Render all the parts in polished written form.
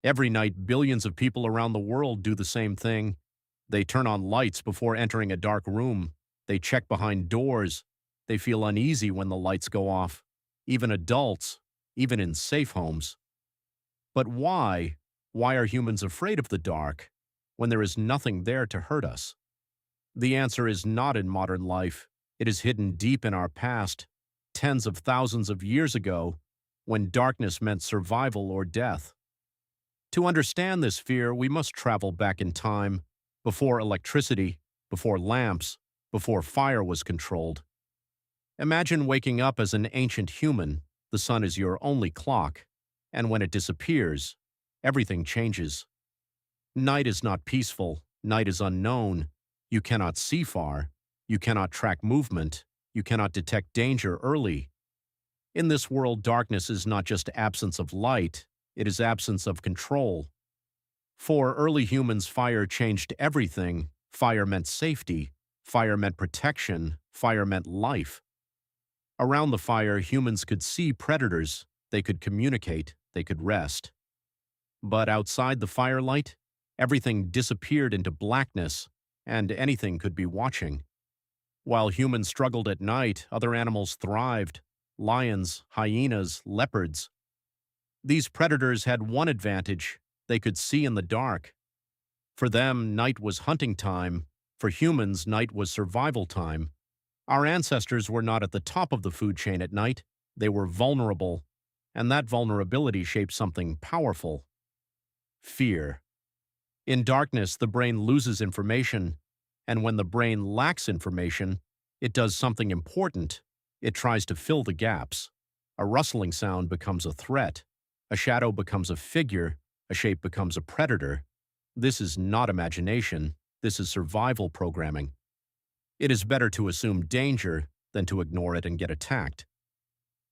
Every night, billions of people around the world do the same thing. They turn on lights before entering a dark room. They check behind doors. They feel uneasy when the lights go off. Even adults, even in safe homes. But why? Why are humans afraid of the dark when there is nothing there to hurt us? The answer is not in modern life. It is hidden deep in our past, tens of thousands of years ago, when darkness meant survival or death. To understand this fear, we must travel back in time, before electricity, before lamps, before fire was controlled. Imagine waking up as an ancient human. The sun is your only clock, and when it disappears, everything changes. Night is not peaceful. Night is unknown. You cannot see far. You cannot track movement. You cannot detect danger early. In this world, darkness is not just absence of light, it is absence of control. For early humans, fire changed everything. Fire meant safety. Fire meant protection. Fire meant life. Around the fire, humans could see predators. They could communicate. They could rest. But outside the firelight, everything disappeared into blackness, and anything could be watching. While humans struggled at night, other animals thrived. Lions, hyenas, leopards. These predators had one advantage: they could see in the dark. For them, night was hunting time. For humans, night was survival time. Our ancestors were not at the top of the food chain at night. They were vulnerable, and that vulnerability shaped something powerful: fear. In darkness, the brain loses information, and when the brain lacks information, it does something important. It tries to fill the gaps. A rustling sound becomes a threat. A shadow becomes a figure. A shape becomes a predator. This is not imagination. This is survival programming. It is better to assume danger than to ignore it and get attacked.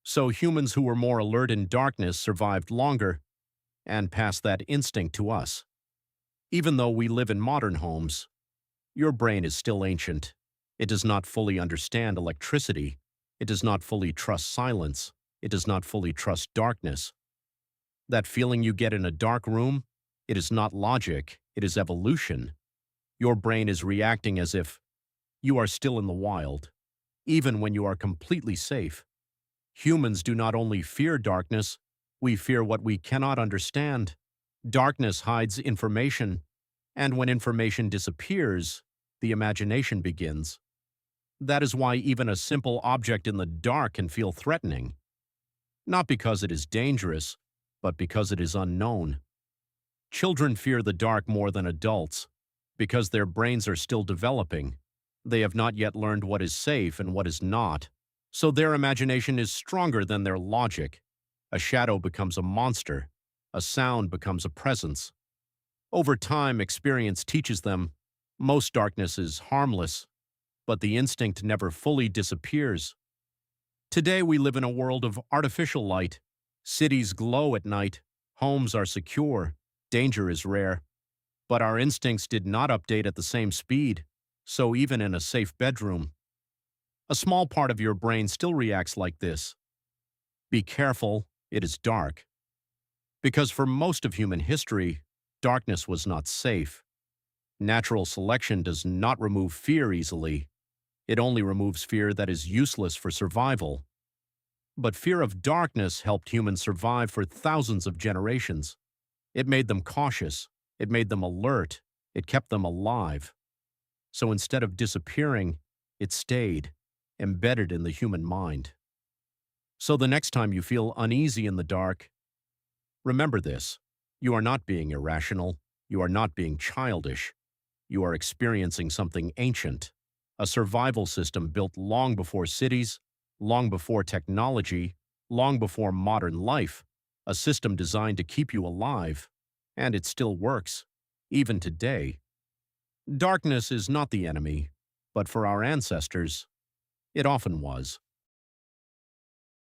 So humans who were more alert in darkness survived longer and passed that instinct to us. Even though we live in modern homes, your brain is still ancient. It does not fully understand electricity. It does not fully trust silence. It does not fully trust darkness. That feeling you get in a dark room, it is not logic, it is evolution. Your brain is reacting as if you are still in the wild, even when you are completely safe. Humans do not only fear darkness, we fear what we cannot understand. Darkness hides information, and when information disappears, the imagination begins. That is why even a simple object in the dark can feel threatening. Not because it is dangerous, but because it is unknown. Children fear the dark more than adults, because their brains are still developing. They have not yet learned what is safe and what is not, so their imagination is stronger than their logic. A shadow becomes a monster. A sound becomes a presence. Over time, experience teaches them most darkness is harmless, but the instinct never fully disappears. Today we live in a world of artificial light. Cities glow at night. Homes are secure. Danger is rare. But our instincts did not update at the same speed, so even in a safe bedroom, a small part of your brain still reacts like this. Be careful, it is dark. Because for most of human history, darkness was not safe. Natural selection does not remove fear easily. It only removes fear that is useless for survival. But fear of darkness helped humans survive for thousands of generations. It made them cautious. It made them alert. It kept them alive. So instead of disappearing, it stayed, embedded in the human mind. So the next time you feel uneasy in the dark, remember this: you are not being irrational. You are not being childish. You are experiencing something ancient, a survival system built long before cities, long before technology, long before modern life, a system designed to keep you alive, and it still works, even today. Darkness is not the enemy, but for our ancestors, it often was.